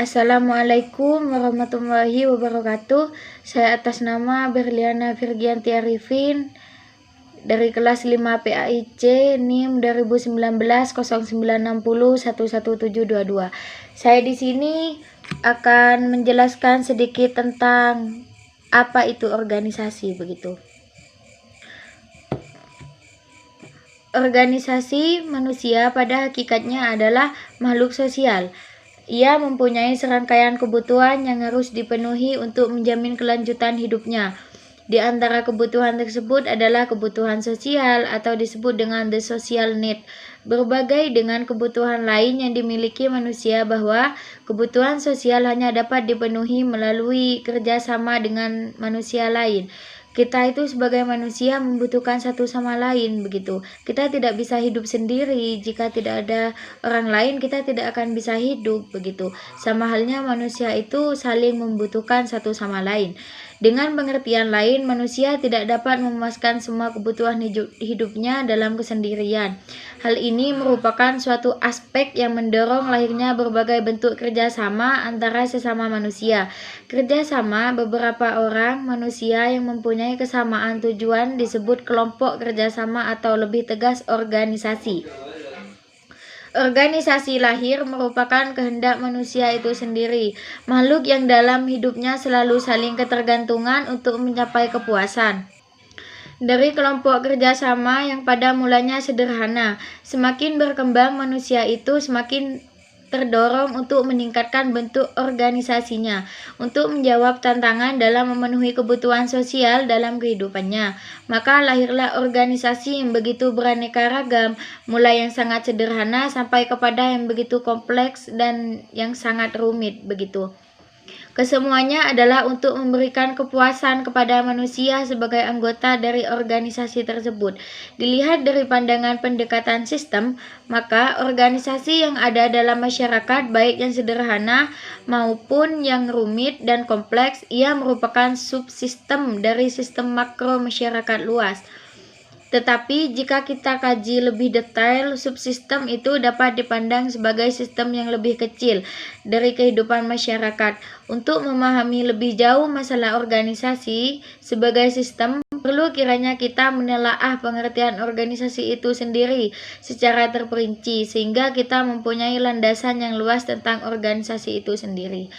Assalamualaikum warahmatullahi wabarakatuh. Saya atas nama Berliana Virgianti Arifin dari kelas 5 PAIC NIM 2019 0960 11722. Saya di sini akan menjelaskan sedikit tentang apa itu organisasi begitu. Organisasi manusia pada hakikatnya adalah makhluk sosial. Ia mempunyai serangkaian kebutuhan yang harus dipenuhi untuk menjamin kelanjutan hidupnya. Di antara kebutuhan tersebut adalah kebutuhan sosial atau disebut dengan the social need. Berbagai dengan kebutuhan lain yang dimiliki manusia, bahwa kebutuhan sosial hanya dapat dipenuhi melalui kerjasama dengan manusia lain. Kita itu sebagai manusia membutuhkan satu sama lain begitu. Kita tidak bisa hidup sendiri. Jika tidak ada orang lain, kita tidak akan bisa hidup begitu. Sama halnya manusia itu saling membutuhkan satu sama lain. Dengan pengertian lain, manusia tidak dapat memuaskan semua kebutuhan hidupnya dalam kesendirian. Hal ini merupakan suatu aspek yang mendorong lahirnya berbagai bentuk kerjasama antara sesama manusia. Kerjasama beberapa orang manusia yang mempunyai kesamaan tujuan disebut kelompok kerjasama atau lebih tegas organisasi. Organisasi lahir merupakan kehendak manusia itu sendiri, makhluk yang dalam hidupnya selalu saling ketergantungan untuk mencapai kepuasan. Dari kelompok kerjasama yang pada mulanya sederhana, semakin berkembang manusia itu semakin terdorong untuk meningkatkan bentuk organisasinya, untuk menjawab tantangan dalam memenuhi kebutuhan sosial dalam kehidupannya. Maka lahirlah organisasi yang begitu beraneka ragam, mulai yang sangat sederhana sampai kepada yang begitu kompleks dan yang sangat rumit begitu. Kesemuanya adalah untuk memberikan kepuasan kepada manusia sebagai anggota dari organisasi tersebut. Dilihat dari pandangan pendekatan sistem, maka organisasi yang ada dalam masyarakat, baik yang sederhana maupun yang rumit dan kompleks, ia merupakan subsistem dari sistem makro masyarakat luas. Tetapi jika kita kaji lebih detail, subsistem itu dapat dipandang sebagai sistem yang lebih kecil dari kehidupan masyarakat. Untuk memahami lebih jauh masalah organisasi sebagai sistem, perlu kiranya kita menelaah pengertian organisasi itu sendiri secara terperinci, sehingga kita mempunyai landasan yang luas tentang organisasi itu sendiri.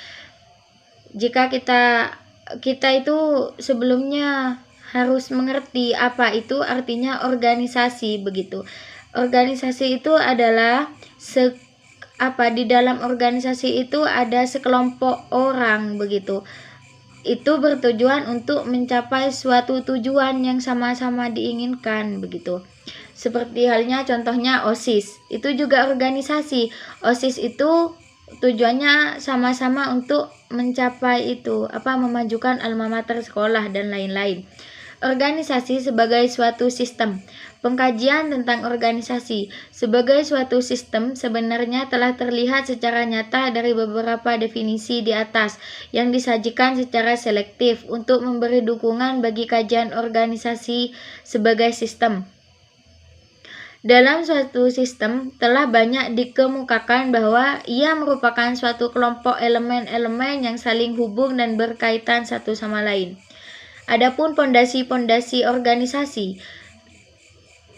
Jika kita itu sebelumnya harus mengerti apa itu artinya organisasi begitu. Organisasi itu adalah di dalam organisasi itu ada sekelompok orang begitu. Itu bertujuan untuk mencapai suatu tujuan yang sama-sama diinginkan begitu. Seperti halnya contohnya OSIS, itu juga organisasi. OSIS itu tujuannya sama-sama untuk mencapai itu, memajukan alma mater sekolah dan lain-lain. Organisasi sebagai suatu sistem. Pengkajian tentang organisasi sebagai suatu sistem sebenarnya telah terlihat secara nyata dari beberapa definisi di atas yang disajikan secara selektif untuk memberi dukungan bagi kajian organisasi sebagai sistem. Dalam suatu sistem telah banyak dikemukakan bahwa ia merupakan suatu kelompok elemen-elemen yang saling hubung dan berkaitan satu sama lain. Adapun pondasi-pondasi organisasi,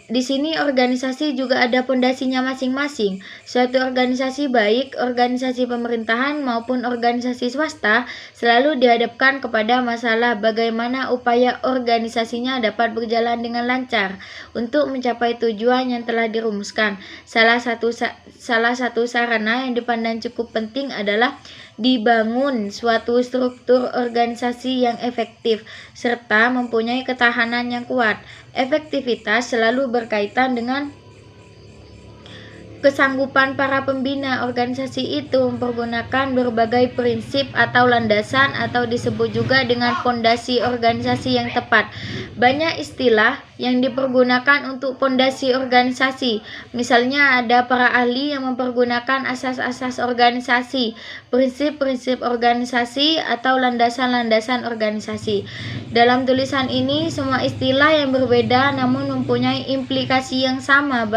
di sini organisasi juga ada pondasinya masing-masing. Suatu organisasi, baik organisasi pemerintahan maupun organisasi swasta, selalu dihadapkan kepada masalah bagaimana upaya organisasinya dapat berjalan dengan lancar untuk mencapai tujuan yang telah dirumuskan. Salah satu sarana yang dipandang cukup penting adalah dibangun suatu struktur organisasi yang efektif serta mempunyai ketahanan yang kuat. Efektivitas selalu berkaitan dengan kesanggupan para pembina organisasi itu mempergunakan berbagai prinsip atau landasan atau disebut juga dengan fondasi organisasi yang tepat. Banyak istilah yang dipergunakan untuk fondasi organisasi. Misalnya ada para ahli yang mempergunakan asas-asas organisasi, prinsip-prinsip organisasi atau landasan-landasan organisasi. Dalam tulisan ini semua istilah yang berbeda namun mempunyai implikasi yang sama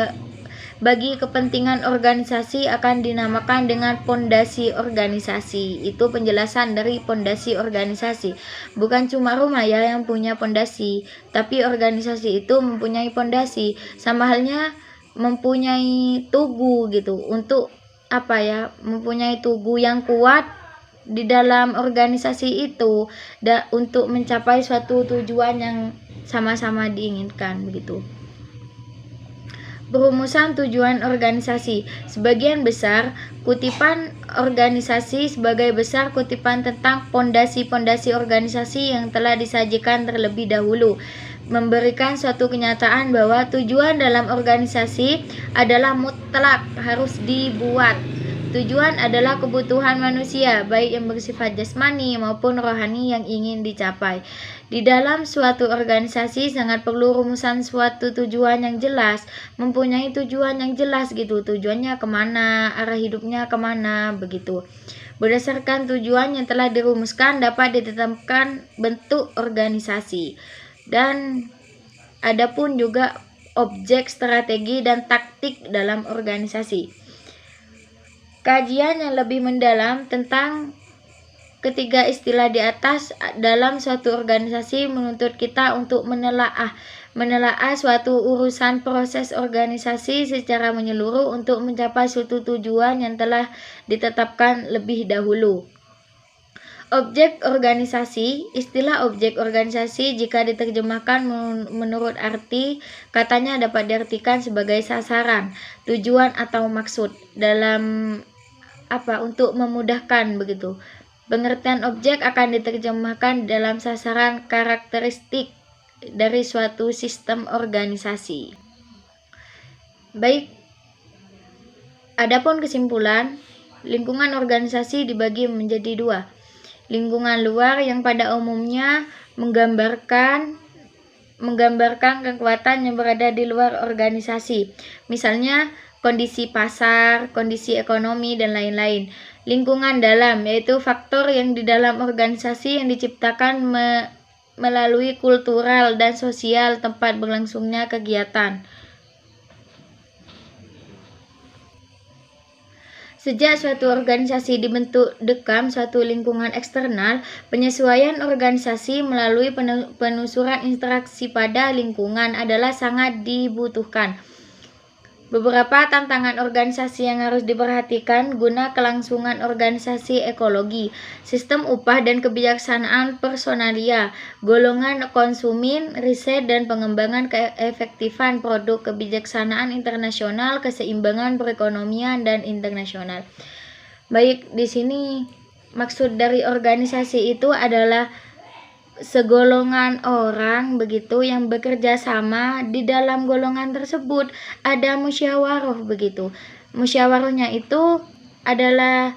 bagi kepentingan organisasi akan dinamakan dengan pondasi organisasi. Itu penjelasan dari pondasi organisasi. Bukan cuma rumah ya yang punya pondasi, tapi organisasi itu mempunyai pondasi. Sama halnya mempunyai tugu gitu, untuk mempunyai tugu yang kuat di dalam organisasi itu untuk mencapai suatu tujuan yang sama-sama diinginkan begitu. Perumusan tujuan organisasi. Sebagian besar kutipan organisasi sebagai besar kutipan tentang pondasi-pondasi organisasi yang telah disajikan terlebih dahulu, memberikan suatu kenyataan bahwa tujuan dalam organisasi adalah mutlak harus dibuat. Tujuan adalah kebutuhan manusia, baik yang bersifat jasmani maupun rohani yang ingin dicapai. Di dalam suatu organisasi sangat perlu rumusan suatu tujuan yang jelas, mempunyai tujuan yang jelas gitu, tujuannya kemana, arah hidupnya kemana, begitu. Berdasarkan tujuan yang telah dirumuskan dapat ditetapkan bentuk organisasi. Dan adapun juga objek, strategi, dan taktik dalam organisasi. Kajian yang lebih mendalam tentang ketiga istilah di atas dalam suatu organisasi menuntut kita untuk menelaah suatu urusan proses organisasi secara menyeluruh untuk mencapai suatu tujuan yang telah ditetapkan lebih dahulu. Objek organisasi. Istilah objek organisasi jika diterjemahkan menurut arti katanya dapat diartikan sebagai sasaran, tujuan atau maksud dalam untuk memudahkan begitu. Pengertian objek akan diterjemahkan dalam sasaran karakteristik dari suatu sistem organisasi. Baik, adapun kesimpulan, lingkungan organisasi dibagi menjadi dua. Lingkungan luar yang pada umumnya menggambarkan kekuatan yang berada di luar organisasi. Misalnya kondisi pasar, kondisi ekonomi, dan lain-lain. Lingkungan dalam, yaitu faktor yang di dalam organisasi yang diciptakan melalui kultural dan sosial tempat berlangsungnya kegiatan. Sejak suatu organisasi dibentuk dalam suatu lingkungan eksternal, penyesuaian organisasi melalui penelusuran interaksi pada lingkungan adalah sangat dibutuhkan. Beberapa tantangan organisasi yang harus diperhatikan guna kelangsungan organisasi ekologi, sistem upah dan kebijaksanaan personalia, golongan konsumen, riset dan pengembangan keefektifan produk, kebijaksanaan internasional, keseimbangan perekonomian dan internasional. Baik, di sini maksud dari organisasi itu adalah segolongan orang begitu yang bekerja sama. Di dalam golongan tersebut ada musyawarah begitu. Musyawarahnya itu adalah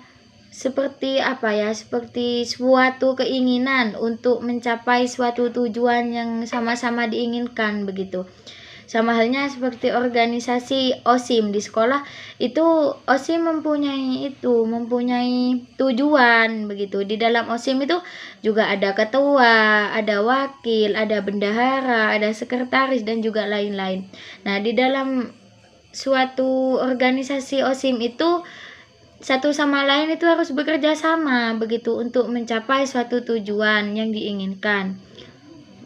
seperti seperti suatu keinginan untuk mencapai suatu tujuan yang sama-sama diinginkan begitu. Sama halnya seperti organisasi OSIM di sekolah itu, OSIM mempunyai tujuan begitu. Di dalam OSIM itu juga ada ketua, ada wakil, ada bendahara, ada sekretaris dan juga lain-lain. Nah, di dalam suatu organisasi OSIM itu satu sama lain itu harus bekerja sama begitu untuk mencapai suatu tujuan yang diinginkan.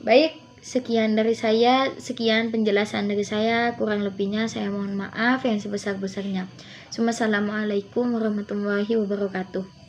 Baik, sekian dari saya, sekian penjelasan dari saya, kurang lebihnya saya mohon maaf yang sebesar-besarnya. Assalamualaikum warahmatullahi wabarakatuh.